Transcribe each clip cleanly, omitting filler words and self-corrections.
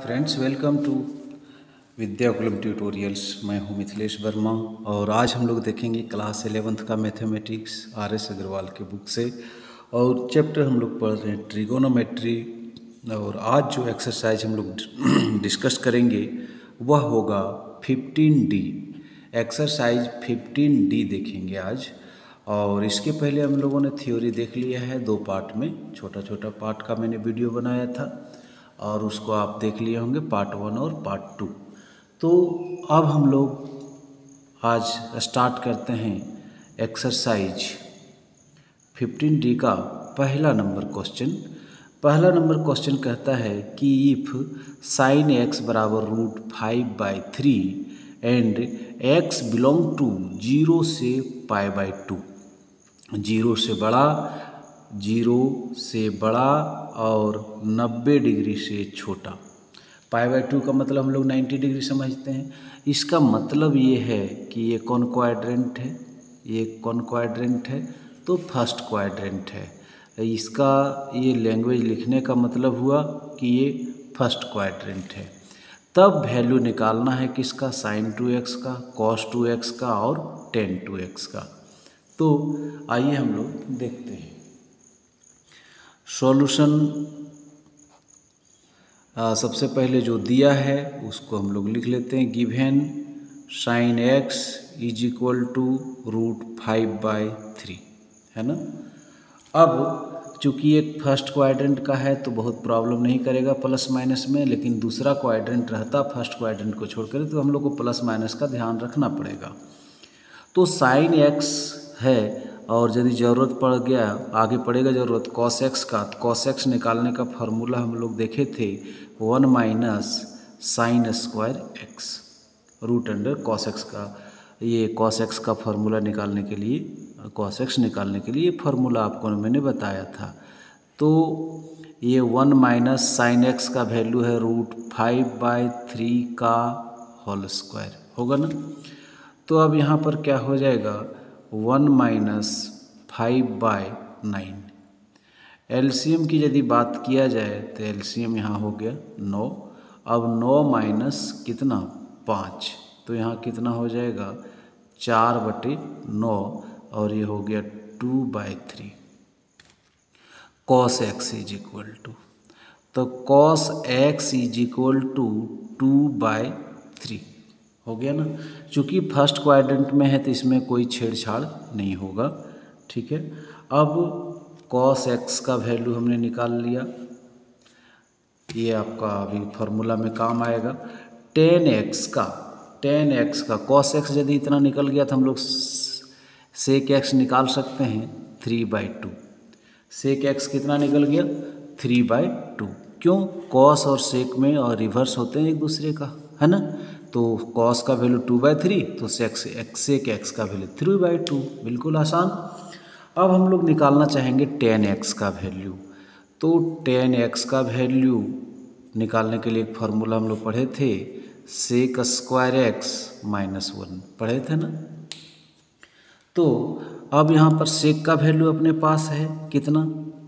Friends, welcome to Vidyakulam tutorials. मैं हूं मिथिलेश वर्मा और आज हम लोग देखेंगे क्लास 11th का मैथमेटिक्स आर.एस. अग्रवाल के बुक से। और चैप्टर हम लोग पढ़ रहे हैं ट्रिगोनोमेट्री। और आज जो एक्सरसाइज हम लोग डिस्कस करेंगे वह होगा 15D। एक्सरसाइज 15D देखेंगे आज। और इसके पहले हम लोगों ने थ्योरी देख लिया है 2 पार्ट में। छोटा छोटा पार्ट का मैंने वीडियो बनाया था और उसको आप देख लिए होंगे, पार्ट 1 और पार्ट 2। तो अब हम लोग आज स्टार्ट करते हैं एक्सरसाइज 15D का पहला नंबर क्वेश्चन। पहला नंबर क्वेश्चन कहता है कि इफ़ sin x बराबर √5/3 एंड x बिलोंग टू 0 से π/2, 0 से बड़ा और 90 डिग्री से छोटा। π/2 का मतलब हम लोग 90 डिग्री समझते हैं। इसका मतलब ये है कि ये कौन क्वाड्रेंट है, ये कौन क्वाड्रेंट है, तो फर्स्ट क्वाड्रेंट है। इसका ये लैंग्वेज लिखने का मतलब हुआ कि ये फर्स्ट क्वाड्रेंट है। तब वैल्यू निकालना है किसका, sin 2x का, cos 2x का और tan 2x का। तो आइए हम लोग देखते हैं सॉल्यूशन। सबसे पहले जो दिया है उसको हम लोग लिख लेते हैं। Given sin x is equal to √5/3 है ना। अब चूँकि एक फर्स्ट क्वाड्रेंट का है तो बहुत प्रॉब्लम नहीं करेगा प्लस माइनस में, लेकिन दूसरा क्वाड्रेंट रहता फर्स्ट क्वाड्रेंट को छोड़कर तो हम लोग को प्लस माइनस का ध्यान रखना पड़ेगा। तो sin x है और यदि ज़रूरत पड़ गया, आगे पड़ेगा ज़रूरत cos x का, तो cos x निकालने का फार्मूला हम लोग देखे थे 1 - sin square x root under cos x का। ये cos x का फार्मूला निकालने के लिए, cos x निकालने के लिए फार्मूला आपको मैंने बताया था। तो ये 1 - sin x का वैल्यू है √5/3 का होल स्क्वायर होगा ना। तो अब यहाँ पर क्या हो जाएगा 1 - 5/9। एलसीएम की यदि बात किया जाए तो एलसीएम यहाँ हो गया 9। अब 9 माइनस कितना 5, तो यहाँ कितना हो जाएगा 4/9 और ये हो गया 2/3। cos x is equal to, तो cos x is equal to 2/3 हो गया ना। चूँकि फर्स्ट क्वाड्रेंट में है तो इसमें कोई छेड़छाड़ नहीं होगा, ठीक है। अब cos x का वैल्यू हमने निकाल लिया, ये आपका अभी फार्मूला में काम आएगा। tan x का cos x यदि इतना निकल गया तो हम लोग sec x निकाल सकते हैं 3/2। sec x कितना निकल गया 3/2। क्यों, cos और sec में और रिवर्स होते हैं एक दूसरे का, है ना। तो cos का वैल्यू 2/3 तो sec x का वैल्यू 3/2, बिल्कुल आसान। अब हम लोग निकालना चाहेंगे tan x का वैल्यू। तो tan x का वैल्यू निकालने के लिए एक फार्मूला हम लोग पढ़े थे, sec स्क्वायर x - 1 पढ़े थे ना। तो अब यहाँ पर sec का वैल्यू अपने पास है कितना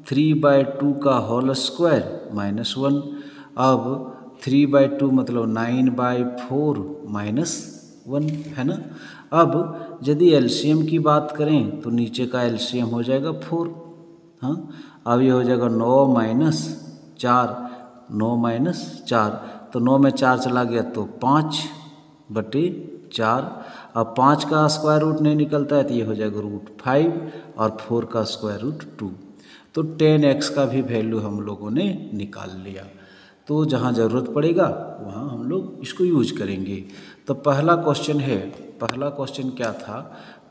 3/2 का होल स्क्वायर -1। अब 3/2 मतलब 9/4 -1 है ना। अब यदि एलसीएम की बात करें तो नीचे का एलसीएम हो जाएगा 4। हाँ, अब ये हो जाएगा 9 - 4, 9 - 4, तो 9 में 4 चला गया तो 5/4। अब 5 का स्क्वायर रूट नहीं निकलता है तो ये हो जाएगा √5 और 4 का स्क्वायर रूट 2। तो tan x का भी वैल्यू हम लोगों ने निकाल लिया। तो जहाँ ज़रूरत पड़ेगा वहाँ हम लोग इसको यूज करेंगे। तो पहला क्वेश्चन है, पहला क्वेश्चन क्या था,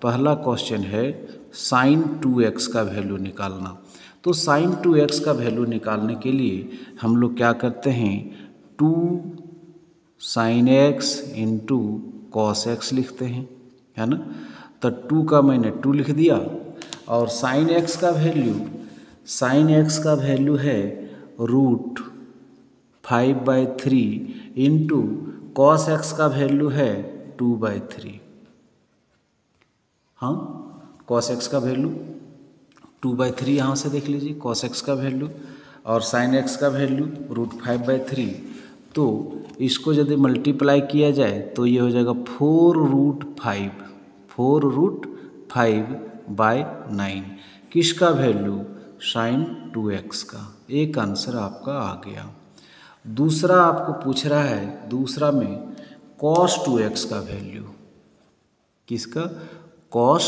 पहला क्वेश्चन है sin 2x का वैल्यू निकालना। तो sin 2x का वैल्यू निकालने के लिए हम लोग क्या करते हैं 2 sin x into cos x लिखते हैं, है ना। तो 2 का मैंने 2 लिख दिया और sin x का वैल्यू है √5/3 इंटू cos x का वैल्यू है 2/3। हाँ, cos x का वैल्यू 2/3 यहाँ से देख लीजिए cos x का वैल्यू और sin x का वैल्यू √5/3। तो इसको यदि मल्टीप्लाई किया जाए तो ये हो जाएगा 4√5 किसका वैल्यू, sin 2x का। एक आंसर आपका आ गया। दूसरा आपको पूछ रहा है, दूसरा में cos 2x का वैल्यू, किसका, cos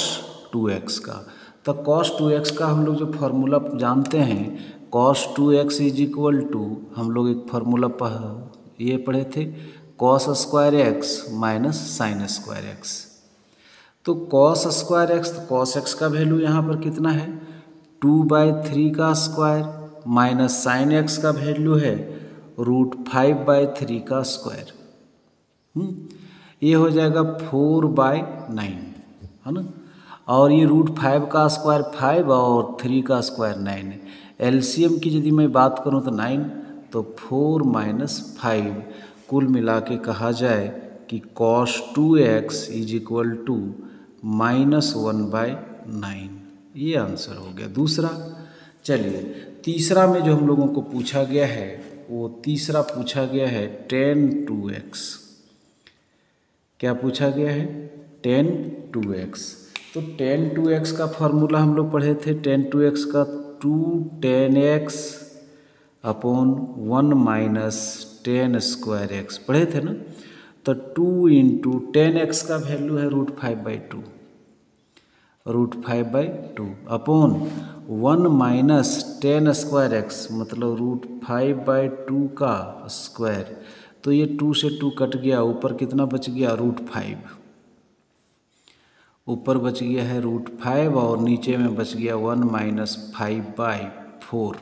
2x का। तो cos 2x का हम लोग जो फार्मूला जानते हैं, cos 2x is equal to, हम लोग एक फार्मूला ये पढ़े थे, cos square x minus sine square x. तो cos स्क्वायर एक्स, तो cos x का वैल्यू यहाँ पर कितना है 2/3 का स्क्वायर, माइनस साइन एक्स का वैल्यू है √5/3 का स्क्वायर। ये हो जाएगा 4/9, है ना। और ये √5 का स्क्वायर 5 और 3 का स्क्वायर 9 है। एलसीएम की यदि मैं बात करूँ तो 9, तो 4 - 5 कुल मिला के कहा जाए कि cos 2x is equal to -1/9। ये आंसर हो गया दूसरा। चलिए तीसरा में जो हम लोगों को पूछा गया है, वो तीसरा पूछा गया है tan 2x। क्या पूछा गया है, tan 2x। तो tan 2x का फॉर्मूला हम लोग पढ़े थे, tan 2x का 2 tan x upon 1 minus tan square x पढ़े थे ना। तो 2 इंटू tan x का वैल्यू है √5/2 upon 1 minus tan square x मतलब √5/2 का स्क्वायर। तो ये 2 से 2 कट गया, ऊपर कितना बच गया √5, ऊपर बच गया है √5 और नीचे में बच गया 1 माइनस 5/4।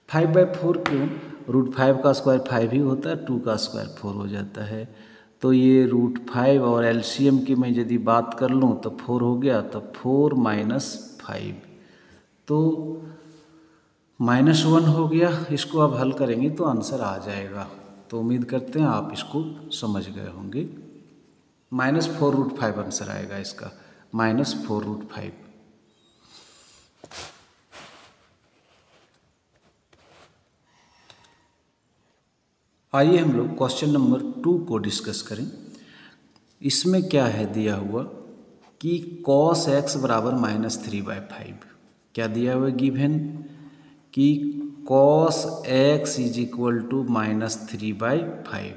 5/4 क्यों, √5 का स्क्वायर 5 ही होता है, 2 का स्क्वायर 4 हो जाता है। तो ये √5 और एलसीएम की मैं यदि बात कर लूँ तो 4 हो गया, तो 4 - 5 तो -1 हो गया। इसको अब हल करेंगे तो आंसर आ जाएगा। तो उम्मीद करते हैं आप इसको समझ गए होंगे। -4√5 आंसर आएगा इसका, -4√5। आइए हम लोग क्वेश्चन नंबर 2 को डिस्कस करें। इसमें क्या है दिया हुआ कि cos x बराबर -3/5। क्या दिया हुआ गिवन कि cos x is equal to -3/5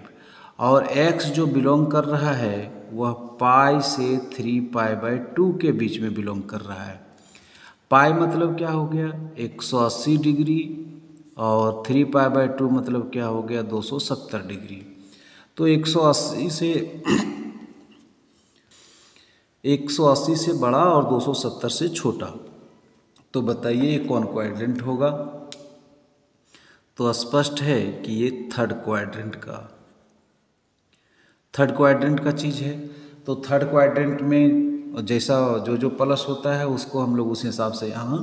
और x जो बिलोंग कर रहा है वह पाई से 3π/2 के बीच में बिलोंग कर रहा है। पाई मतलब क्या हो गया 180 डिग्री और 3π/2 मतलब क्या हो गया 270 डिग्री। तो 180 से बड़ा और 270 से छोटा। तो बताइए ये कौन क्वाड्रेंट होगा। तो स्पष्ट है कि ये थर्ड क्वाड्रेंट का चीज़ है। तो थर्ड क्वाड्रेंट में जैसा जो प्लस होता है उसको हम लोग उस हिसाब से यहाँ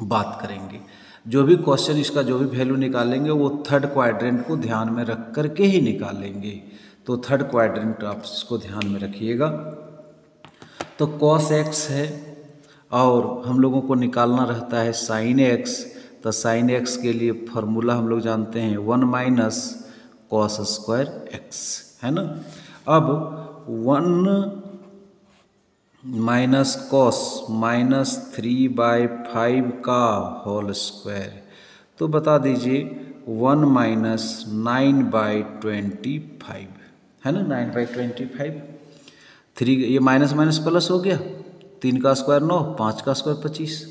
बात करेंगे। जो भी क्वेश्चन इसका जो भी वैल्यू निकालेंगे वो थर्ड क्वाड्रेंट को ध्यान में रख कर के ही निकालेंगे। तो थर्ड क्वाड्रेंट आप इसको ध्यान में रखिएगा। तो cos x है और हम लोगों को निकालना रहता है sin x। तो sin x के लिए फार्मूला हम लोग जानते हैं 1 माइनस cos स्क्वायर x, है ना। अब 1 माइनस cos -3/5 का होल स्क्वायर। तो बता दीजिए 1 माइनस 9/25, है ना, 9/25। 3 ये माइनस माइनस प्लस हो गया, 3 का स्क्वायर 9, 5 का स्क्वायर 25।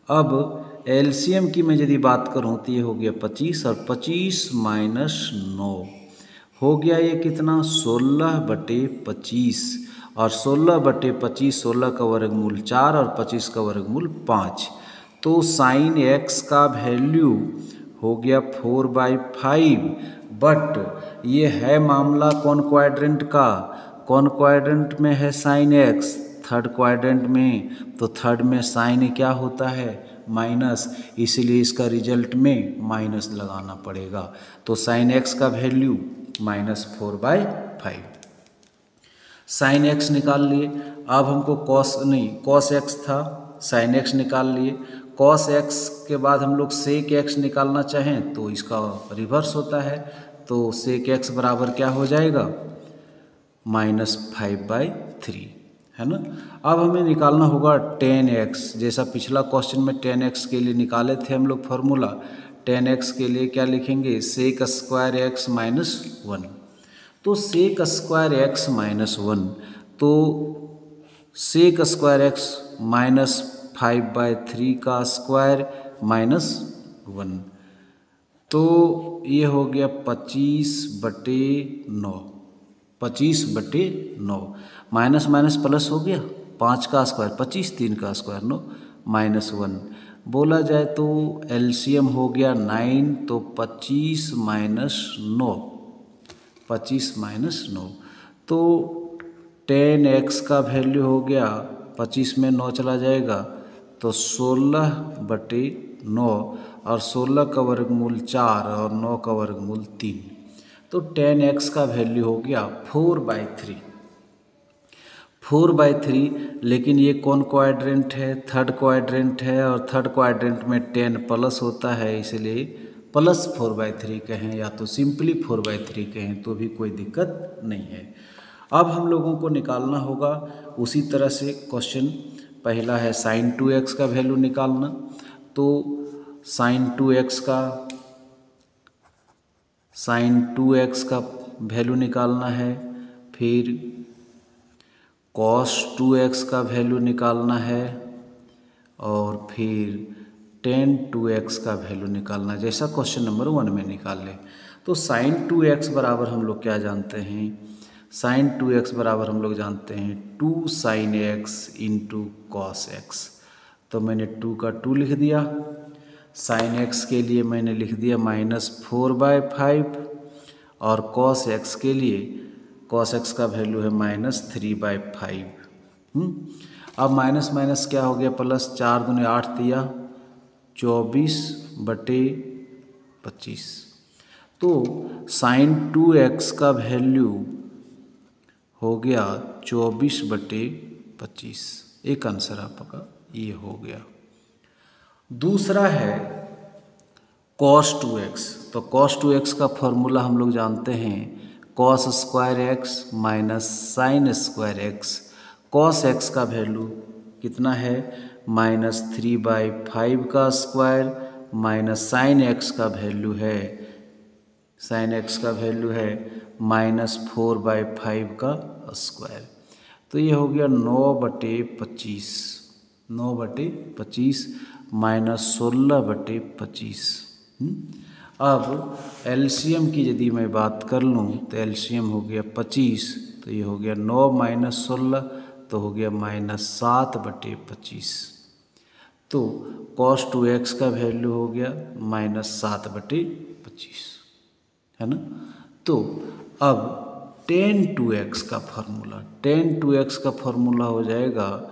अब एलसीएम की मैं यदि बात करूँ तो ये हो गया 25 और 25 माइनस 9 हो गया ये कितना 16/25 और 16/25 16 का वर्गमूल 4 और 25 का वर्गमूल 5। तो साइन x का वैल्यू हो गया 4/5। बट ये है मामला कौन क्वाड्रेंट का, कौन क्वाड्रेंट में है साइन x, थर्ड क्वाड्रेंट में। तो थर्ड में साइन क्या होता है माइनस, इसलिए इसका रिजल्ट में माइनस लगाना पड़ेगा। तो साइन x का वैल्यू -4/5। साइन x निकाल लिए। अब हमको cos x था, साइन x निकाल लिए। cos x के बाद हम लोग सेक x निकालना चाहें तो इसका रिवर्स होता है। तो सेक एक्स बराबर क्या हो जाएगा, -5/3, है ना। अब हमें निकालना होगा tan x, जैसा पिछला क्वेश्चन में tan x के लिए निकाले थे हम लोग फार्मूला। tan x के लिए क्या लिखेंगे, सेक स्क्वायर एक्स -1। तो सेक स्क्वायर एक्स -1, तो सेक स्क्वायर एक्स -5/3 का स्क्वायर -1, तो ये हो गया 25/9। 25/9 माइनस माइनस प्लस हो गया, 5 का स्क्वायर 25, 3 का स्क्वायर 9, -1 बोला जाए तो एलसीएम हो गया 9, तो 25 - 9, 25 - 9, तो tan x का वैल्यू हो गया, 25 में 9 चला जाएगा तो 16/9, और 16 का वर्गमूल 4 और 9 का वर्गमूल 3, तो tan x का वैल्यू हो गया 4/3। 4/3, लेकिन ये कौन क्वाड्रेंट है, थर्ड क्वाड्रेंट है, और थर्ड क्वाड्रेंट में tan प्लस होता है, इसलिए +4/3 कहें या तो सिंपली 4/3 कहें तो भी कोई दिक्कत नहीं है। अब हम लोगों को निकालना होगा उसी तरह से क्वेश्चन, पहला है sin 2x का वैल्यू निकालना। तो sin 2x का वैल्यू निकालना है, फिर cos 2x का वैल्यू निकालना है, और फिर tan 2x का वैल्यू निकालना है, जैसा क्वेश्चन नंबर 1 में निकाले। तो sin 2x बराबर हम लोग क्या जानते हैं, sin 2x बराबर हम लोग जानते हैं 2 sin x × cos x। तो मैंने 2 का 2 लिख दिया, sin x के लिए मैंने लिख दिया -4/5, और cos x के लिए cos x का वैल्यू है -3/5। अब माइनस माइनस क्या हो गया प्लस, 4 दूनी 8 दिया 24/25। तो sin 2x का वैल्यू हो गया 24/25, एक आंसर आपका ये हो गया। दूसरा है cos 2x। तो cos 2x का फॉर्मूला हम लोग जानते हैं, cos square x minus sine square x. cos x का वैल्यू कितना है, -3/5 का स्क्वायर, माइनस साइन x का वैल्यू है, साइन x का वैल्यू है -4/5 का स्क्वायर। तो ये हो गया 9/25, 9/25 -16/25। अब एलसीएम की यदि मैं बात कर लूँ तो एलसीएम हो गया 25, तो ये हो गया 9 - 16, तो हो गया -7/25। तो cos 2x का वैल्यू हो गया -7/25, है ना। तो अब tan 2x का फार्मूला, tan 2x का फार्मूला हो जाएगा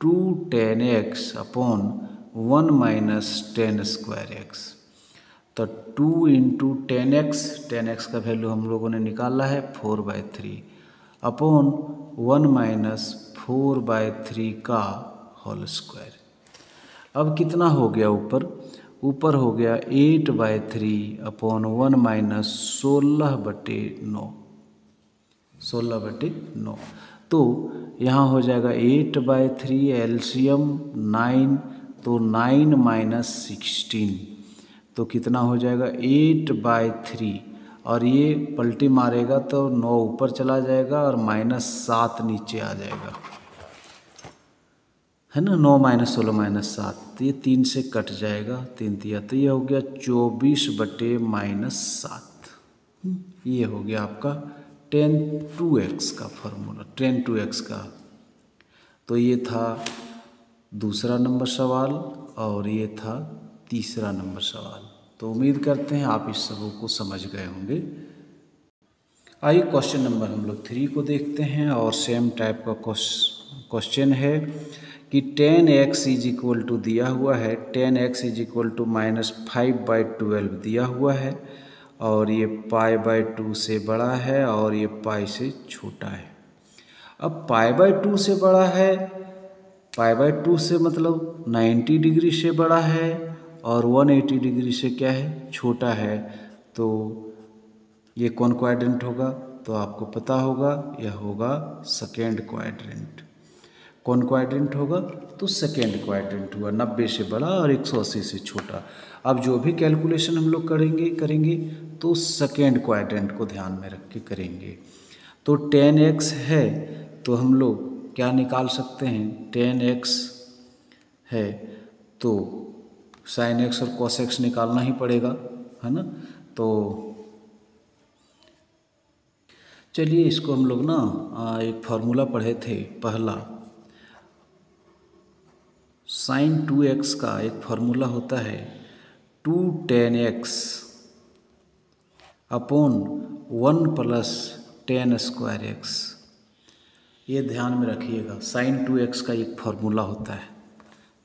2 tan x upon 1 - tan square x. तो 2 × tan x का वैल्यू हम लोगों ने निकाला है 4/3 अपॉन 1 - 4/3 का होल स्क्वायर। अब कितना हो गया ऊपर हो गया 8/3 अपॉन 1 - 16/9, 16/9। तो यहाँ हो जाएगा 8/3, एलसीएम 9, तो 9 - 16, तो कितना हो जाएगा 8/3, और ये पलटी मारेगा तो 9 ऊपर चला जाएगा और -7 नीचे आ जाएगा, है ना। 9 - 16 - 7, तो ये 3 से कट जाएगा, 3 दिया, तो ये हो गया 24/-7। ये हो गया आपका tan 2x का फॉर्मूला, tan 2x का। तो ये था दूसरा नंबर सवाल और ये था तीसरा नंबर सवाल। तो उम्मीद करते हैं आप इस सबों को समझ गए होंगे। आइए क्वेश्चन नंबर हम लोग 3 को देखते हैं, और सेम टाइप का क्वेश्चन है कि tan x = दिया हुआ है, tan x = -5/12 दिया हुआ है, और ये π/2 से बड़ा है और ये π से छोटा है। अब π/2 से बड़ा है, π/2 से मतलब 90 डिग्री से बड़ा है, और 180 डिग्री से क्या है, छोटा है। तो ये कौन क्वाड्रेंट होगा? तो आपको पता होगा यह होगा सेकेंड क्वाड्रेंट। कौन क्वाड्रेंट होगा? तो सेकेंड क्वाड्रेंट हुआ, 90 से बड़ा और 180 से छोटा। अब जो भी कैलकुलेशन हम लोग करेंगे तो सेकेंड क्वाड्रेंट को ध्यान में रख के करेंगे। तो 10x है तो हम लोग क्या निकाल सकते हैं? 10x है तो sin x और cos x निकालना ही पड़ेगा, है ना। तो चलिए इसको हम लोग ना एक फार्मूला पढ़े थे पहला, sin 2x का एक फार्मूला होता है 2 10x upon 1 plus 10 square x। ये ध्यान में रखिएगा, sin 2x का एक फार्मूला होता है।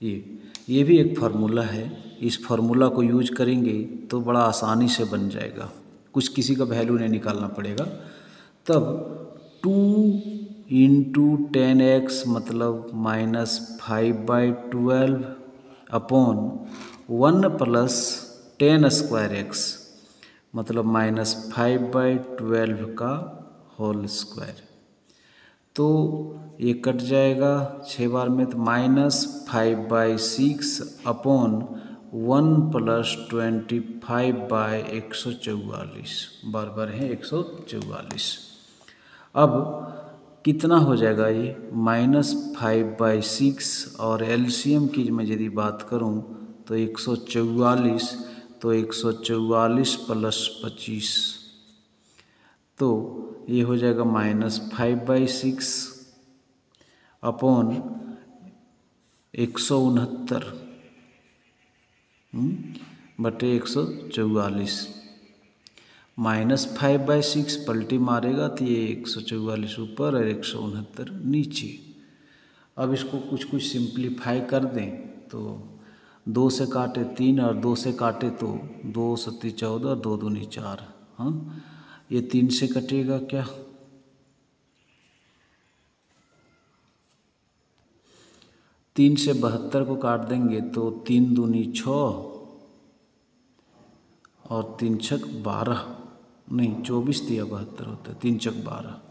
ये भी एक फार्मूला है। इस फार्मूला को यूज करेंगे तो बड़ा आसानी से बन जाएगा, कुछ किसी का वैल्यू नहीं निकालना पड़ेगा। तब 2 इंटू 10x मतलब -5/12 अपॉन 1 प्लस 10 स्क्वायर x मतलब -5/12 का होल स्क्वायर। तो ये कट जाएगा 6 बार में, तो -5/6 अपॉन 1 प्लस 25/144 बार है 144। अब कितना हो जाएगा ये? -5/6 और एलसीएम की मैं यदि बात करूं तो 144, तो 144 प्लस 25, तो ये हो जाएगा -5/6 अपॉन 169 बटे 144। -5/6 पलटी मारेगा तो ये 144 ऊपर और 169 नीचे। अब इसको कुछ सिंप्लीफाई कर दें तो 2 से काटे 3 और 2 से काटे तो 2 सत्ती 14, 2 दूनी 4। हाँ, ये 3 से कटेगा क्या? 3 से 72 को काट देंगे तो 3 दूनी 6 और 3 छक 12, नहीं 24 दिया 72 होता है, 3 छक 12।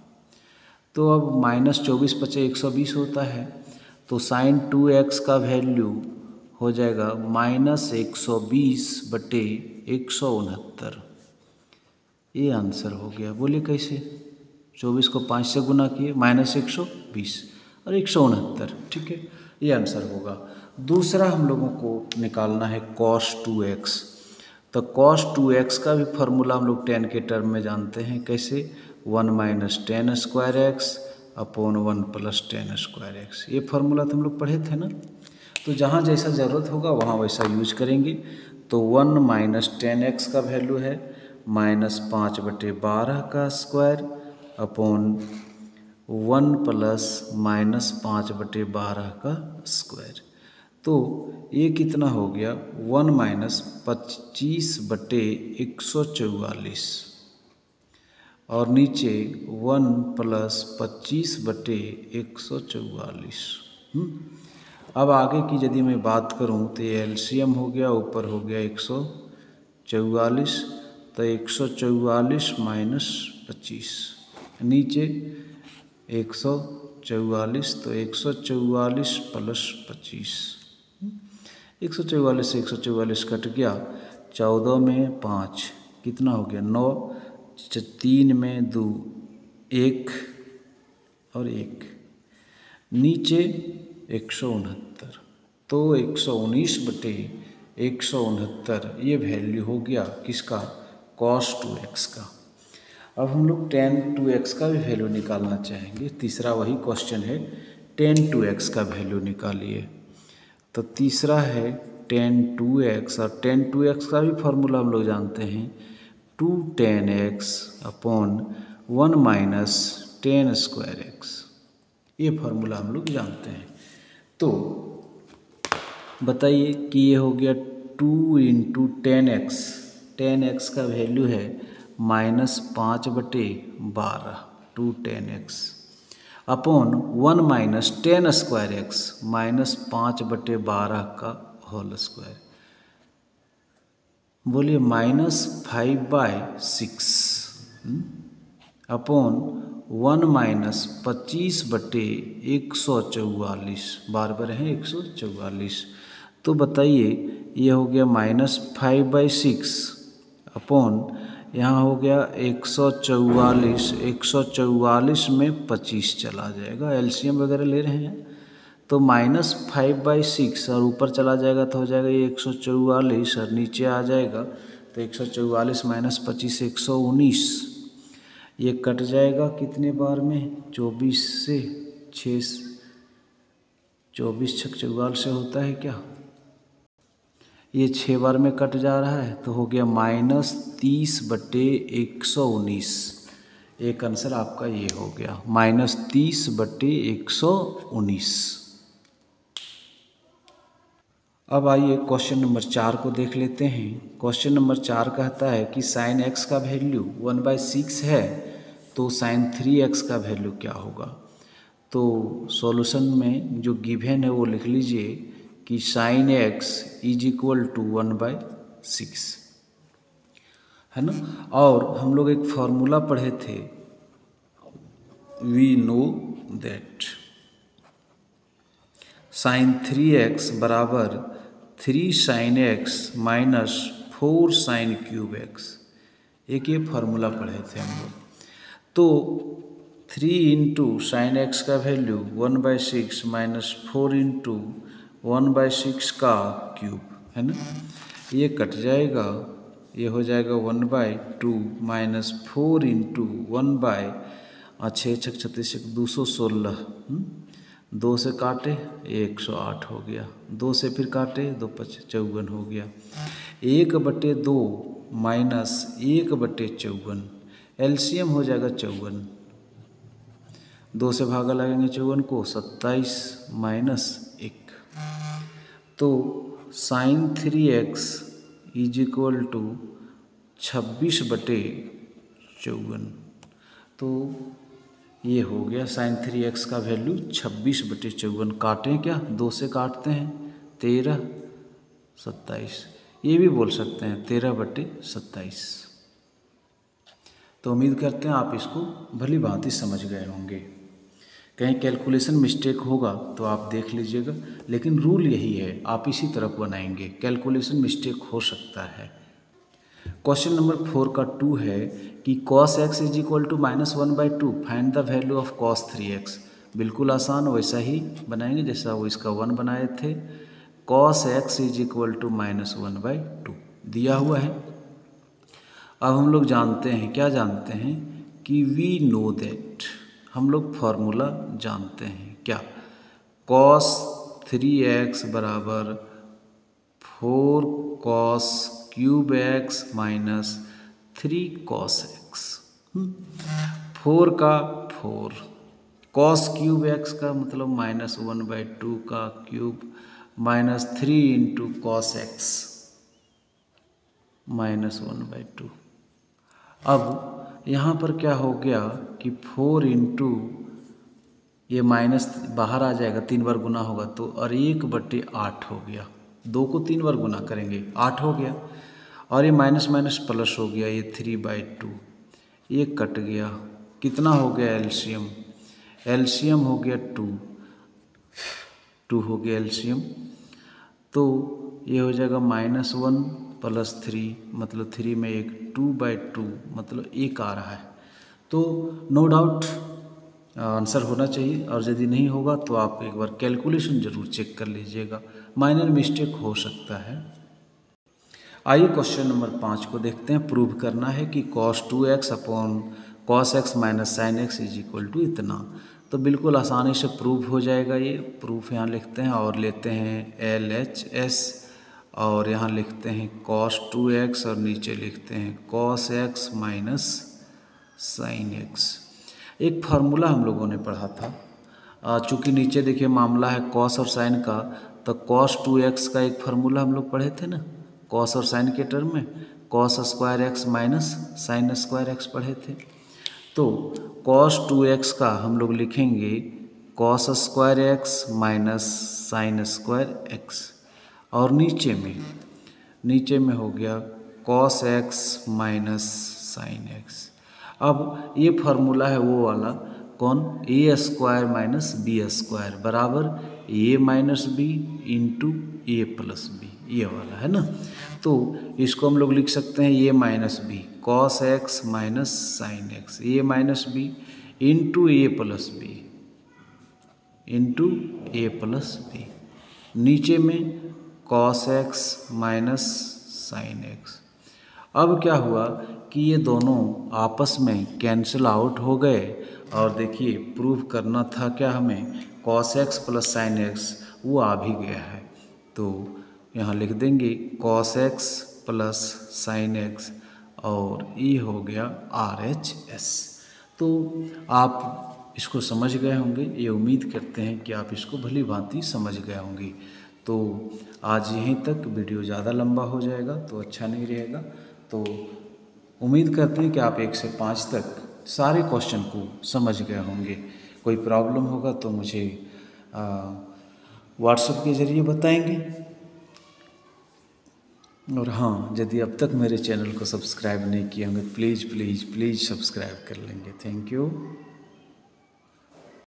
तो अब -24 बचे 120 होता है। तो sin 2x का वैल्यू हो जाएगा -120 बटे 169। ये आंसर हो गया। बोलिए कैसे? 24 को 5 से गुना किए, -120 और 169, ठीक है, ये आंसर होगा। दूसरा हम लोगों को निकालना है cos 2x। तो cos 2x का भी फार्मूला हम लोग 10 के टर्म में जानते हैं। कैसे? 1 minus 10 square x upon 1 plus 10 square x. ये फार्मूला तो हम लोग पढ़े थे ना। तो जहाँ जैसा ज़रूरत होगा वहाँ वैसा यूज करेंगे। तो 1 माइनस 10x का वैल्यू है -5/12 का स्क्वायर अपॉन 1 प्लस -5/12 का स्क्वायर। तो ये कितना हो गया? 1 माइनस 25/144 और नीचे 1 प्लस 25/144। अब आगे की यदि मैं बात करूं तो ये एलसीएम हो गया, ऊपर हो गया 144, तो 144 माइनस 25, नीचे 144, तो 144 प्लस 25। 144 से 144 कट गया, 14 में 5 कितना हो गया? 9, 3 में 2 1 और 1, नीचे 169, तो 119/169 ये वैल्यू हो गया किसका? cos 2x का। अब हम लोग tan 2x का भी वैल्यू निकालना चाहेंगे। तीसरा वही क्वेश्चन है, tan 2x का वैल्यू निकालिए। तो तीसरा है tan 2x, और tan 2x का भी फार्मूला हम लोग जानते हैं 2 tan x upon 1 minus 10 square x. ये फार्मूला हम लोग जानते हैं। तो बताइए कि ये हो गया 2 इंटू 10x। 10x का वैल्यू है -5/12, 2 10x upon 1 minus 10 square x -5/12 का होल स्क्वायर। बोलिए -5/6, अपॉन 1 माइनस 25/144, बार बार है 144। तो बताइए ये हो गया -5/6 अपॉन यहाँ हो गया 144, 144 में 25 चला जाएगा, एलसीएम वगैरह ले रहे हैं तो -5/6 और ऊपर चला जाएगा तो हो जाएगा ये 144 और नीचे आ जाएगा तो 144 माइनस 25 119। ये कट जाएगा कितने बार में, 24 से, 6 24 छक 44 से होता है क्या, ये 6 बार में कट जा रहा है तो हो गया -30/119। एक आंसर आपका ये हो गया -30/119। अब आइए क्वेश्चन नंबर 4 को देख लेते हैं। क्वेश्चन नंबर 4 कहता है कि साइन x का वैल्यू 1/6 है तो साइन 3x का वैल्यू क्या होगा। तो सॉल्यूशन में जो गिवन है वो लिख लीजिए कि sine x is equal to 1/6 है ना। और हम लोग एक फॉर्मूला पढ़े थे, we know that sine 3x बराबर 3 sine x minus 4 sine cube x, एक ये फार्मूला पढ़े थे हम लोग। तो 3 इंटू साइन एक्स का वैल्यू 1/6 माइनस 4 इंटू 1/6 का क्यूब है ना, ये कट जाएगा, ये हो जाएगा 1/2 माइनस 4 इंटू 1/6 2 से काटे 108 हो गया, 2 से फिर काटे 2 5 54 हो गया, 1/2 माइनस 1/54, एलसीएम हो जाएगा 54, 2 से भागा लगेंगे 54 को, 27 माइनस 1। तो sign 3x is equal to 26/54। तो ये हो गया साइन 3x का वैल्यू 26/54। काटें क्या, 2 से काटते हैं 13 27, ये भी बोल सकते हैं 13/27। तो उम्मीद करते हैं आप इसको भली भांति समझ गए होंगे। कहीं कैलकुलेशन मिस्टेक होगा तो आप देख लीजिएगा, लेकिन रूल यही है, आप इसी तरफ बनाएंगे, कैलकुलेशन मिस्टेक हो सकता है। क्वेश्चन नंबर 4 का 2 है कि cos x is equal to -1/2 find the value of cos 3x। बिल्कुल आसान, वैसा ही बनाएंगे जैसा वो इसका 1 बनाए थे। cos x is equal to -1/2 दिया हुआ है। अब हम लोग जानते हैं, क्या जानते हैं कि वी नो दैट, हम लोग फार्मूला जानते हैं क्या, cos 3x बराबर 4 cos cube x minus 3 cos x। 4 का 4, cos क्यूब x का मतलब -1/2 का cube minus 3 into cos x -1/2। अब यहाँ पर क्या हो गया कि 4 इंटू ये माइनस बाहर आ जाएगा, 3 बार गुना होगा तो, और 1/8 हो गया, 2 को 3 बार गुना करेंगे 8 हो गया, और ये माइनस माइनस प्लस हो गया, ये 3/2, ये कट गया, कितना हो गया एलसीएम, एलसीएम हो गया 2 हो गया एलसीएम। तो ये हो जाएगा -1 + 3 मतलब 3 में 1, 2/2 मतलब 1 आ रहा है। तो नो डाउट आंसर होना चाहिए, और यदि नहीं होगा तो आप एक बार कैलकुलेशन ज़रूर चेक कर लीजिएगा, माइनर मिस्टेक हो सकता है। आइए क्वेश्चन नंबर 5 को देखते हैं। प्रूव करना है कि cos 2x upon cos x minus sine x is equal to इतना। तो बिल्कुल आसानी से प्रूव हो जाएगा, ये प्रूफ यहाँ लिखते हैं और लेते हैं LHS, और यहाँ लिखते हैं cos 2x और नीचे लिखते हैं cos x minus sine x। एक फार्मूला हम लोगों ने पढ़ा था, चूँकि नीचे देखिए मामला है cos और साइन का, तो cos 2x का एक फार्मूला हम लोग पढ़े थे ना, cos और साइन के टर्म में cos square x minus sine square x पढ़े थे। तो cos 2x का हम लोग लिखेंगे cos square x minus sine square x, और नीचे में हो गया cos x minus sine x। अब ये फार्मूला है वो वाला, कौन, A square minus B square बराबर A minus B into A plus B, ये वाला है ना। तो इसको हम लोग लिख सकते हैं A minus B cos x minus sine x, A minus B into A plus B into A plus B, नीचे में cos x minus sine x. अब क्या हुआ कि ये दोनों आपस में कैंसिल आउट हो गए, और देखिए प्रूव करना था क्या हमें, cos x plus sine x वो आ भी गया है, तो यहाँ लिख देंगे cos x plus sine x और ये हो गया RHS। तो आप इसको समझ गए होंगे, ये उम्मीद करते हैं कि आप इसको भली भांति समझ गए होंगे। तो आज यहीं तक, वीडियो ज़्यादा लंबा हो जाएगा तो अच्छा नहीं रहेगा। तो उम्मीद करते हैं कि आप 1 से 5 तक सारे क्वेश्चन को समझ गए होंगे। कोई प्रॉब्लम होगा तो मुझे व्हाट्सएप के ज़रिए बताएंगे। और हाँ, यदि अब तक मेरे चैनल को सब्सक्राइब नहीं किए होंगे प्लीज़ प्लीज़ प्लीज़ सब्सक्राइब कर लेंगे। Thank you.